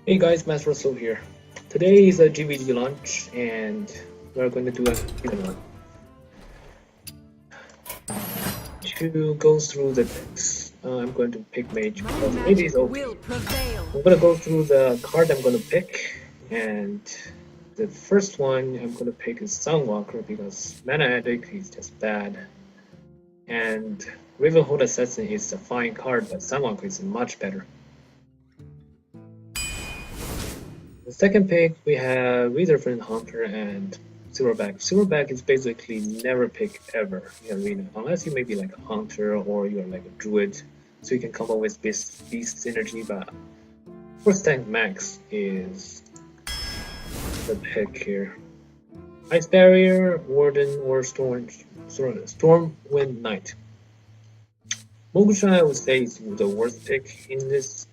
Hey guys, Master Russell here. Today is a GvG launch and we're going to do a season to go through the decks. I'm going to pick Mage because Mage is okay. I'm going to go through the card I'm going to pick, and the first one I'm going to pick is Sunwalker because Mana Addict is just bad, and Ravenhold Assassin is a fine card, but Sunwalker is much better. The second pick, we have Wizardfriend Hunter and Silverback. Silverback is basically never pick ever in Arena, unless you may be like a Hunter or you're like a Druid, so you can come up with beast synergy, but first tank max is the pick here. Ice Barrier, Warden, or Stormwind Knight. Mogusha, I would say, is the worst pick in this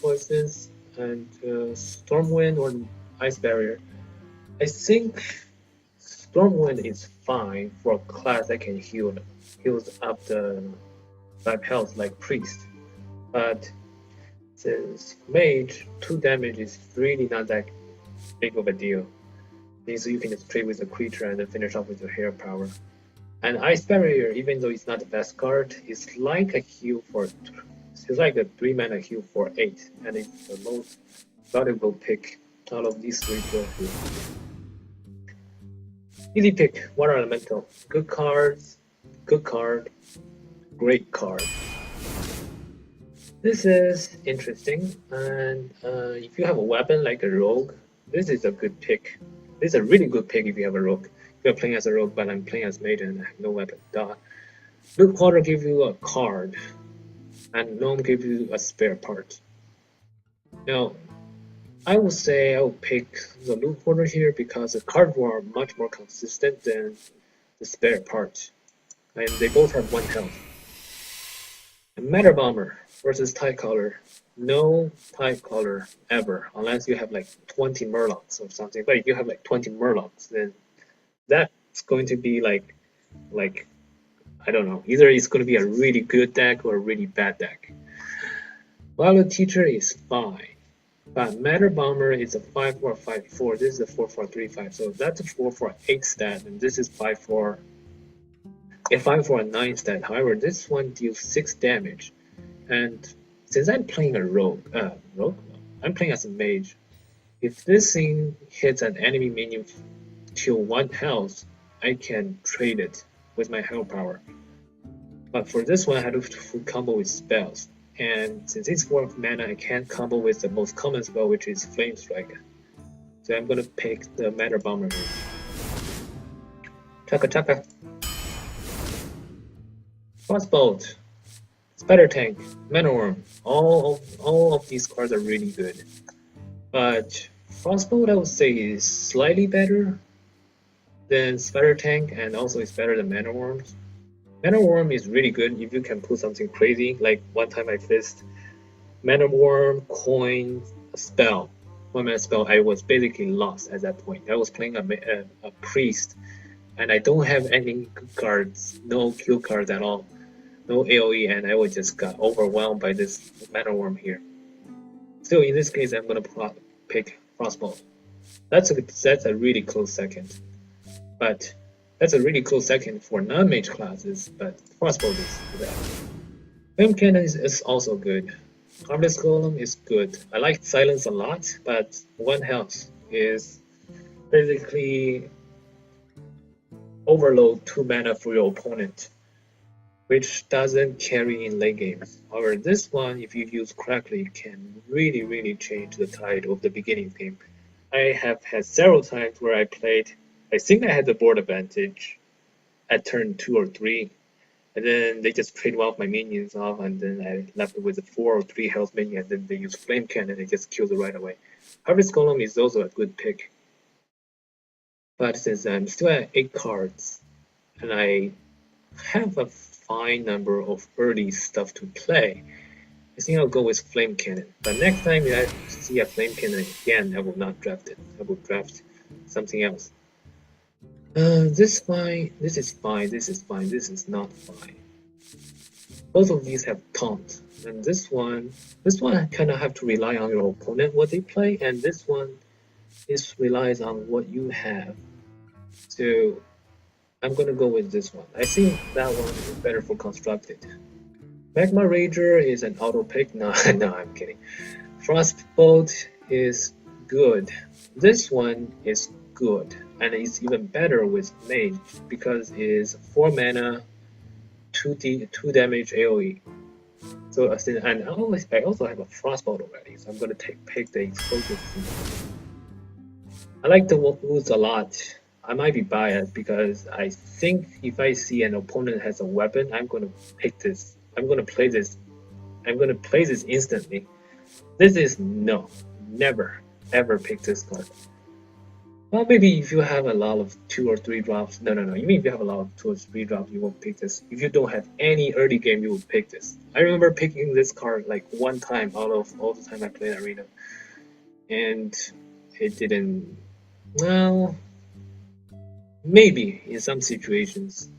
choices, and Stormwind or Ice Barrier. I think Stormwind is fine for a class that can heals up the 5 health like Priest, but since Mage, 2 damage is really not that big of a deal. Means you can just trade with a creature and then finish off with your hair power. And Ice Barrier, even though it's not the best card, is like a heal for it's like a 3 mana heal for 8, and it's the most valuable pick out of these 3 here. Easy pick, Water Elemental. Good cards, good card, great card. This is interesting, and if you have a weapon like a rogue, this is a good pick. This is a really good pick if you have a rogue. If you're playing as a rogue, but I'm playing as mage and I have no weapon. Loot Quarter gives you a card, and Gnome gives you a spare part. Now, I would say I will pick the Loot Quarter here because the cards are much more consistent than the spare part, and they both have 1 health. And Matter Bomber versus Tie Collar. No Tie Collar ever, unless you have like 20 Murlocs or something. But if you have like 20 Murlocs, then that's going to be like I don't know. Either it's going to be a really good deck or a really bad deck. Violet Teacher is fine, but Matter Bomber is a 5/4/5/4. This is a 4/4/3/5, so that's a 4/4/8 stat, and this is 5/4 a 5/4/9 stat. However, this one deals 6 damage, and since I'm playing a rogue, I'm playing as a mage. If this thing hits an enemy minion till 1 health, I can trade it with my health power. But for this one, I have to combo with spells. And since it's 4 mana, I can't combo with the most common spell, which is Flame Strike. So I'm gonna pick the Matter Bomber here. Chaka Chaka. Frostbolt, Spider Tank, Manowar. All of these cards are really good. But Frostbolt, I would say, is slightly better than Spider Tank, and also it's better than Manowar. Manowar is really good if you can pull something crazy. Like one time I faced Manowar, coin, spell. 1 mana spell. I was basically lost at that point. I was playing a priest, and I don't have any cards, no Q cards at all, no AoE, and I was just got overwhelmed by this Manowar here. Still, in this case, I'm gonna pick Frostbolt. That's a really close second, but that's a really close second for non-mage classes, but Frostbolt is bad. Flame Cannon is also good. Harvest Golem is good. I like Silence a lot, but 1 health is basically overload 2 mana for your opponent, which doesn't carry in late games. However, this one, if you use correctly, can really change the tide of the beginning game. I have had several times where I think I had the board advantage at turn 2 or 3, and then they just trade one of my minions off, and then I left with a 4 or 3 health minion, and then they use Flame Cannon and just kills it right away. Harvest Golem is also a good pick. But since I'm still at 8 cards, and I have a fine number of early stuff to play, I think I'll go with Flame Cannon. But next time I see a Flame Cannon again, I will not draft it. I will draft something else. This is fine, this is fine, this is fine, this is not fine. Both of these have taunt, And this one kind of have to rely on your opponent what they play, and this one is relies on what you have. So I'm gonna go with this one. I think that one is better for constructed. Magma Rager is an auto pick. No, no, I'm kidding. Frostbolt is good. This one is good, and it's even better with Mage because it's 4 mana, 2 damage AoE. So and I also have a Frostbolt already, so I'm gonna pick the explosive. I like the Wolf a lot. I might be biased because I think if I see an opponent has a weapon, I'm gonna pick this. I'm gonna play this. I'm gonna play this instantly. This is no, never, ever pick this card. Well, maybe if you have a lot of 2 or 3 drops. No. Even if you have a lot of 2 or 3 drops, you won't pick this. If you don't have any early game, you will pick this. I remember picking this card like one time out of all the time I played Arena, and it didn't. Well, maybe in some situations,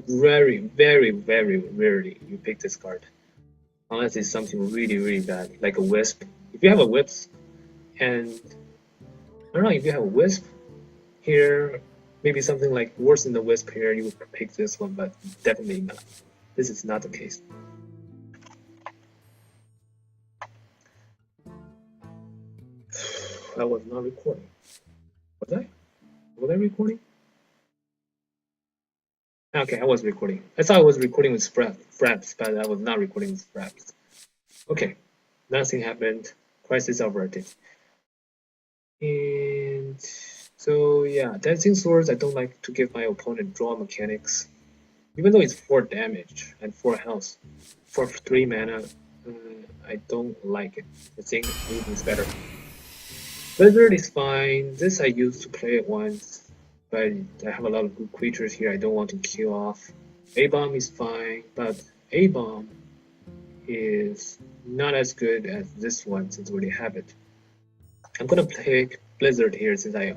very rarely you pick this card, unless it's something really bad, like a Wisp. If you have a Wisp, and I don't know if you have a Wisp here, maybe something like worse than the Wisp here, you would pick this one, but definitely not. This is not the case. I was not recording. Was I? Was I recording? Okay, I was recording. I thought I was recording with Fraps, but I was not recording with Fraps. Okay, nothing happened. Crisis averted. And so yeah, Dancing Swords, I don't like to give my opponent draw mechanics. Even though it's 4 damage and 4 health, for 3 mana, I don't like it. I think it's better. Blizzard is fine. This I used to play it once, but I have a lot of good creatures here I don't want to kill off. A-Bomb is fine, but A-Bomb is not as good as this one since we already have it. I'm gonna pick Blizzard here since I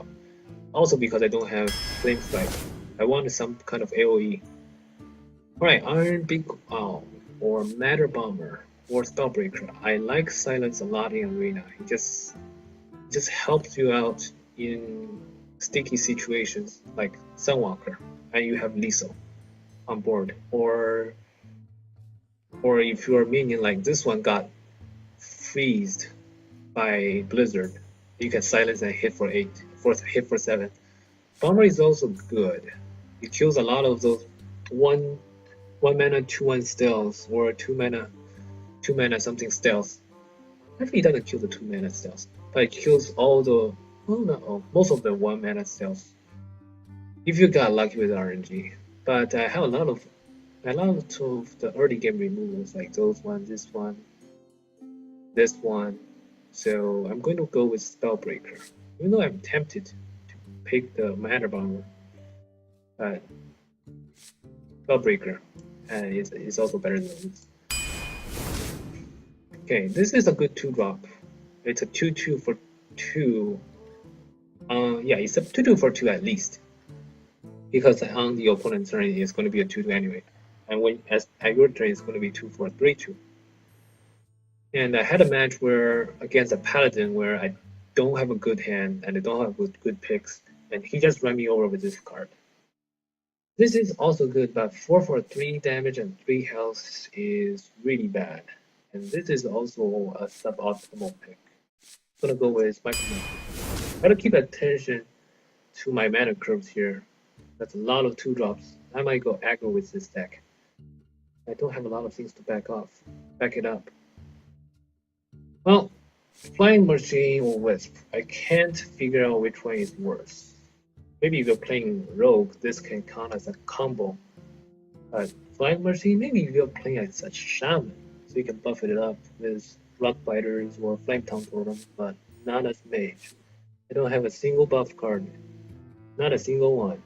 also because I don't have Flame Strike. I want some kind of AoE. Alright, Iron Big Owl or Matter Bomber or Spellbreaker. I like Silence a lot in Arena. It just helps you out in sticky situations like Sunwalker, and you have Lethal on board, or if your minion like this one got freezed by Blizzard, you can silence and hit for 8, hit for 7. Bomber is also good. It kills a lot of those 1 mana 2/1 stealth or 2 mana something stealth. Actually, it doesn't kill the 2 mana stealth, but it kills all the most of the 1 mana stealth. If you got lucky with RNG. But I have a lot of the early game removals like those ones, this one. So I'm going to go with Spellbreaker. Even though I'm tempted to pick the Matter Bomber, but Spellbreaker is also better than this. Okay, this is a good 2-drop. It's a 2/2 for 2. Yeah, it's a 2/2 for 2 at least. Because on the opponent's turn it's going to be a 2/2 anyway. And when at your turn it's going to be 2 for 3/2. And I had a match where against a paladin where I don't have a good hand and I don't have good picks, and he just ran me over with this card. This is also good, but 4 for 3 damage and 3 health is really bad. And this is also a suboptimal pick. I'm gonna go with Micro. Gotta keep attention to my mana curves here. That's a lot of 2-drops. I might go aggro with this deck. I don't have a lot of things to back it up. Well, Flying Machine or Wisp. I can't figure out which one is worse. Maybe if you're playing Rogue, this can count as a combo. But Flying Machine, maybe if you're playing as a Shaman, so you can buff it up with Rock Biters or Flame Tongue Totem, but not as Mage. I don't have a single buff card. Not a single one.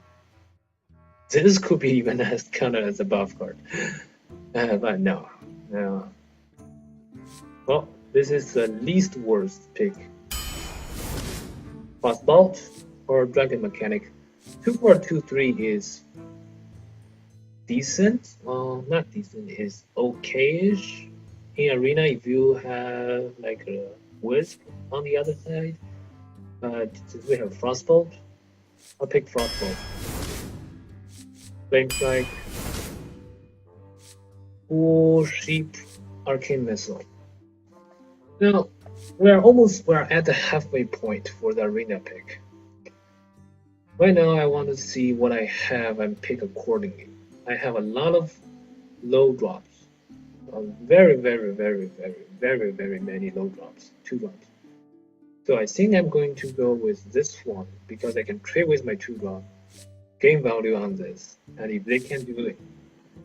This could be even counted as a buff card. But no. Well, this is the least worst pick. Frostbolt or Dragon Mechanic. 2 for 2/3 is decent. Well, not decent, is okay-ish in arena, if you have like a wisp on the other side, since we have frostbolt, I'll pick frostbolt. Flame strike, or sheep, arcane missile. Now we're at the halfway point for the arena pick. Right now, I want to see what I have and pick accordingly. I have a lot of low drops, very many low drops, 2 drops. So I think I'm going to go with this one because I can trade with my 2 drop, gain value on this, and if they can do it,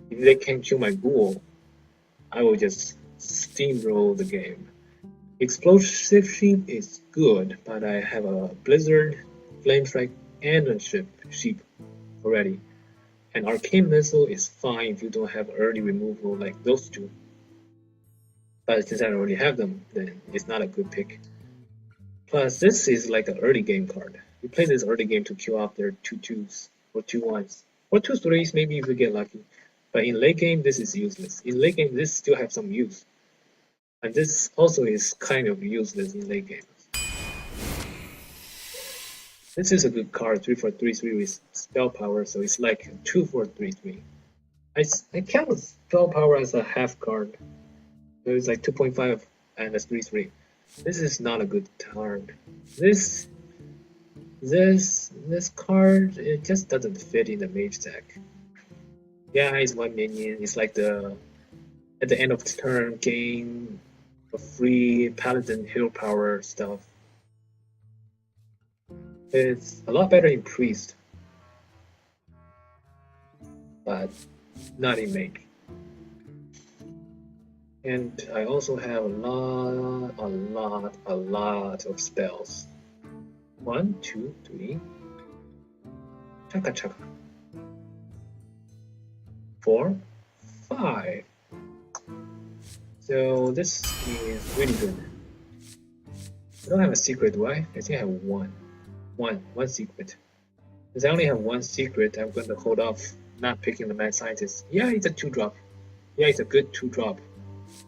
if they can kill my ghoul, I will just steamroll the game. Explosive sheep is good, but I have a blizzard, flame strike, and a sheep already. And arcane missile is fine if you don't have early removal like those two. But since I already have them, then it's not a good pick. Plus, this is like an early game card. You play this early game to kill off their 2/2s or 2/1s. Or 2/3s maybe if you get lucky. But in late game, this is useless. In late game, this still have some use. And this also is kind of useless in late game. This is a good card, 3 for 3/3 with spell power, so it's like 2 for 3/3. I count spell power as a half card. So it's like 2.5 and a 3/3. This is not a good card. This card, it just doesn't fit in the mage deck. Yeah, it's 1 minion. It's like at the end of the turn gain a free paladin heal power stuff. It's a lot better in priest, but not in mage. And I also have a lot of spells. 1, 2, 3. Chaka chaka. 4, 5. So this is really good. I don't have a secret, do I? I think I have one secret. Since I only have 1 secret, I'm going to hold off not picking the mad scientist. Yeah, it's a 2 drop. Yeah, it's a good 2 drop.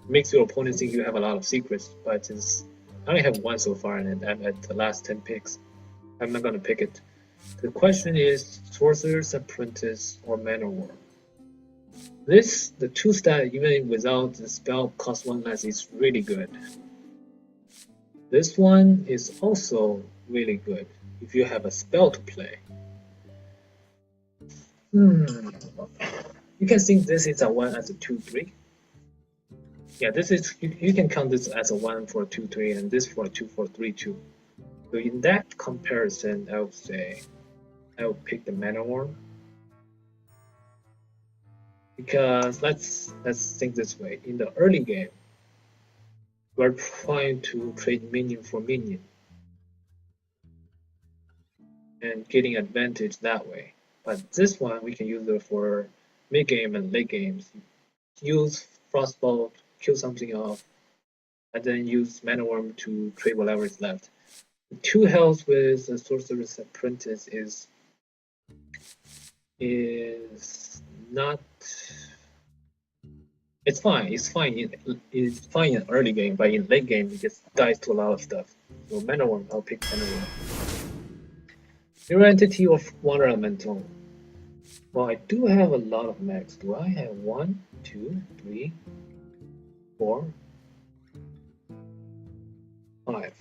Makes your opponent think you have a lot of secrets, but since I only have 1 so far and I'm at the last 10 picks, I'm not gonna pick it. The question is Sorcerer's Apprentice or Manowar. The 2 stat even without the spell cost 1 less is really good. This one is also really good if you have a spell to play. You can think this is a 1 as a 2/3. Yeah, this is you can count this as a 1 for 2/3 and this for 2 for 3/2. So in that comparison, I would say I would pick the Manowar. Because let's think this way. In the early game, we're trying to trade minion for minion and getting advantage that way. But this one we can use it for mid game and late games. Use Frostbolt, kill something off, and then use Manowar to trade whatever is left. 2 health with the Sorcerer's Apprentice is not. It's fine. It's fine. It's fine in early game, but in late game it just dies to a lot of stuff. So Manowar, I'll pick Manowar. Mirror Entity or Water Elemental. Well, I do have a lot of max. Do I have 1, 2, 3, 4, 5?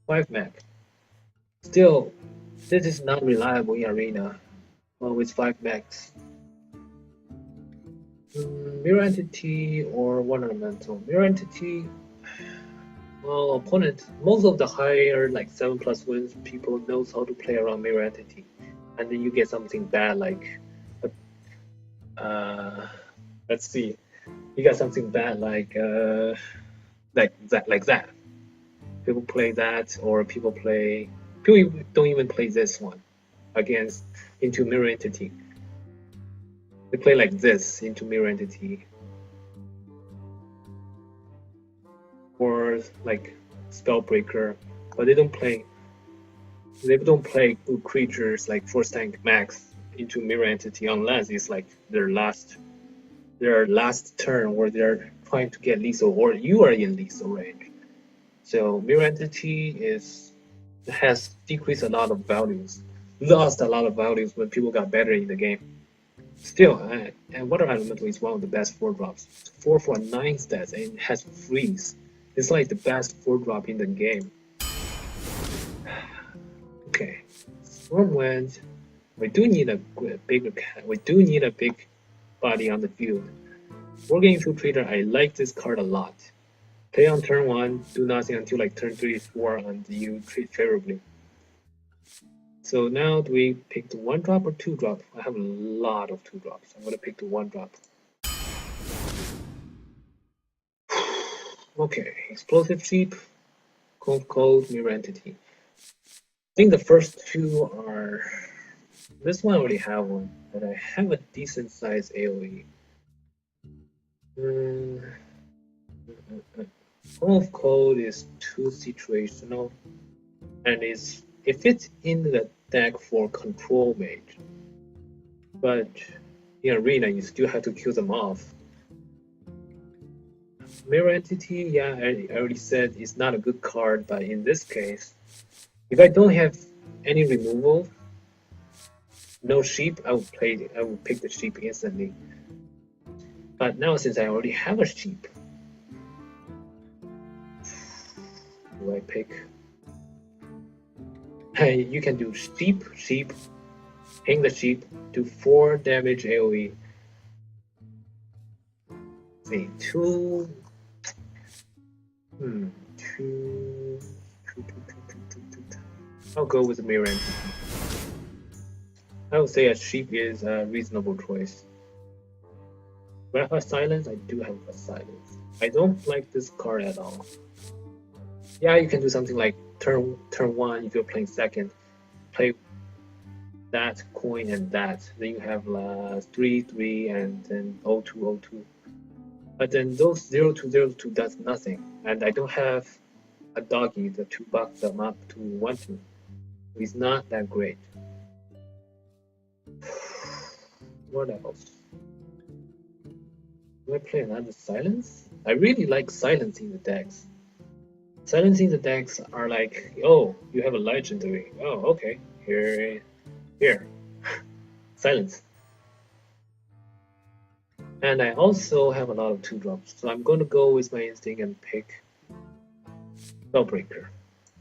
5 max. Still, this is not reliable in arena. Well, with 5 max. Mirror Entity or Water Elemental. Mirror Entity. Well, opponent. Most of the higher like 7+ wins people knows how to play around Mirror Entity, and then you get something bad like. Let's see. You got something bad like that. People play that, or people don't even play this one against into Mirror Entity. They play like this into Mirror Entity, or like Spellbreaker, but they don't play good creatures like Force Tank Max into Mirror Entity unless it's like their last turn or they're trying to get lethal or you are in lethal range. So mirror entity has decreased a lot of values, lost a lot of values when people got better in the game. Still, and Water Elemental is one of the best 4-drops. 4 for 9 stats and has freeze. It's like the best 4-drop in the game. Okay, Stormwind. We do need a bigger cat. We do need a big body on the field. Working Infiltrator, I like this card a lot. Play on turn 1, do nothing until like turn 3, 4, and you treat favorably. So now do we pick the 1-drop or 2-drop? I have a lot of 2-drops. I'm gonna pick the 1-drop. Okay, Explosive Sheep, Cold, Mirror Entity. I think the first two are... This one I already have one, but I have a decent size AoE. Cold is too situational, and if it's in the deck for control mage, but in arena you still have to kill them off. Mirror Entity, yeah, I already said it's not a good card, but in this case, if I don't have any removal, no sheep, I would pick the sheep instantly. But now since I already have a sheep, do I pick? Hey, you can do sheep, ping the sheep, do 4 damage AoE. See, two. I'll go with the mirror entity. I would say a sheep is a reasonable choice. Do I have a silence? I do have a silence. I don't like this card at all. Yeah, you can do something like turn 1 if you're playing second. Play that coin and that. Then you have 3 and then 0-2. But then those 0-2 does nothing. And I don't have a doggy that 2 bucks them up to 1-2. It's not that great. What else? Do I play another silence? I really like silencing the decks. Silencing the decks are like, oh, you have a legendary. Oh, okay. Here. Silence. And I also have a lot of 2-drops, so I'm going to go with my instinct and pick Spellbreaker.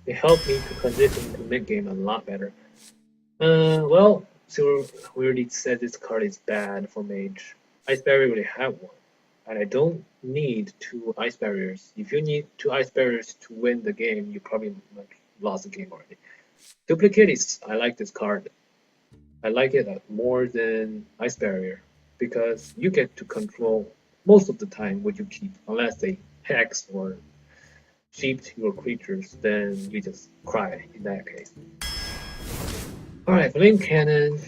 It helped me to transition to mid-game a lot better. Well, so we already said this card is bad for Mage. Ice Barrier already have one, and I don't need 2 Ice Barriers. If you need 2 Ice Barriers to win the game, you probably lost the game already. Duplicate is, I like this card. I like it more than Ice Barrier, because you get to control most of the time what you keep, unless they hex or sheep your creatures, then you just cry in that case. Alright, Flame Cannon,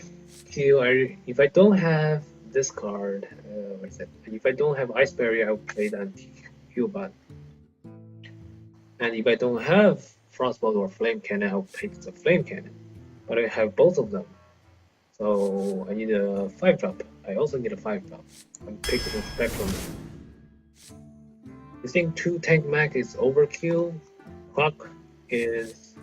if I don't have this card, if I don't have Ice Barrier, I will play the Anti-Heal. And if I don't have Frostbolt or Flame Cannon, I'll pick the Flame Cannon. But I have both of them. So I need a 5-drop. I also need a 5-drop. I'm picking the Spectrum. I think 2 tank mech is overkill. Clock is...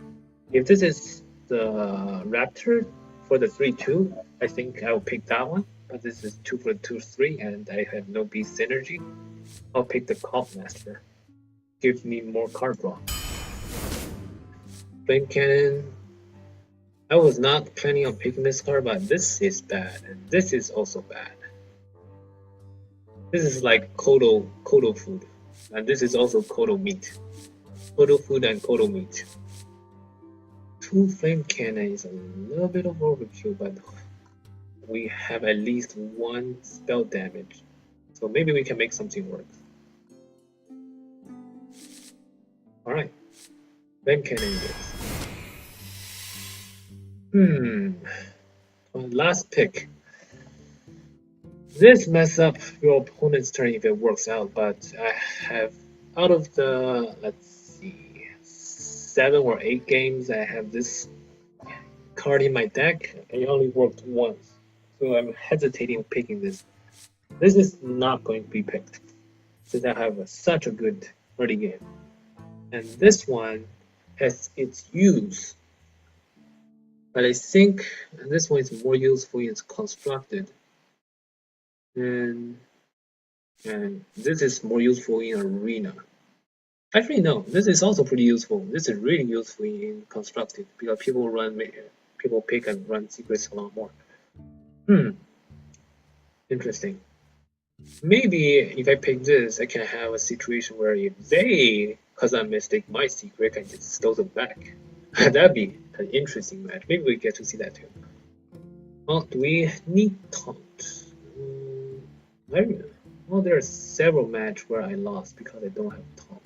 If this is the Raptor for the 3-2, I think I'll pick that one. But this is 2 for 2-3 and I have no beast synergy. I'll pick the Cult Master. Gives me more card draw. Flame Cannon. I was not planning on picking this card, but this is bad, and this is also bad. This is like Kodo food, and this is also Kodo meat. Kodo food and Kodo meat. 2 Flame Cannon is a little bit of overkill, but we have at least 1 spell damage, so maybe we can make something work. Alright, Flame Cannon it is. Last pick. This mess up your opponent's turn if it works out, but I have, out of the, let's see, 7 or 8 games I have this card in my deck, and it only worked once. So I'm hesitating picking this. This is not going to be picked. since I have such a good early game. And this one has its use, but I think this one is more useful in constructed, and this is more useful in arena. Actually, no, this is also pretty useful. This is really useful in constructed because people pick and run secrets a lot more. Interesting. Maybe if I pick this, I can have a situation where if they, cause I mistake my secret, I can just steal them back. That'd be an interesting match. Maybe we get to see that too. Oh, do we need taunt? Well, there are several matches where I lost because I don't have taunt.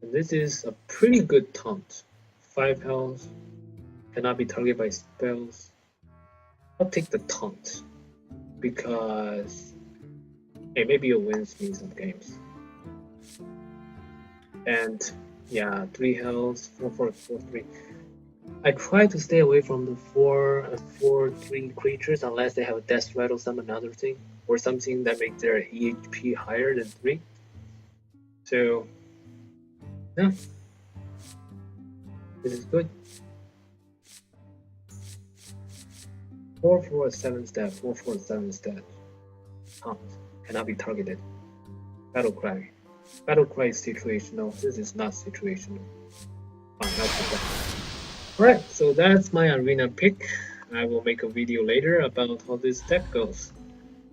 And this is a pretty good taunt. 5 health, cannot be targeted by spells. I'll take the taunt because hey, maybe it wins me some games. And yeah, 3 health, 4-4-4-3. I try to stay away from the 4-4-3 creatures unless they have a death rattle, some another thing, or something that makes their EHP higher than 3. So yeah, this is good. 4-4-7 stat, 4-4-7 stat. Taunt cannot be targeted. Battle cry. Battle cry is situational. This is not situational. Fine, I'll put that. Alright, so that's my arena pick. I will make a video later about how this deck goes.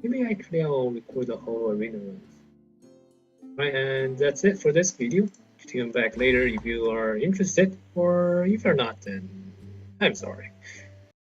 Maybe actually I'll record the whole arena runs. Right, and that's it for this video. Tune back later if you are interested, or if you're not, then I'm sorry.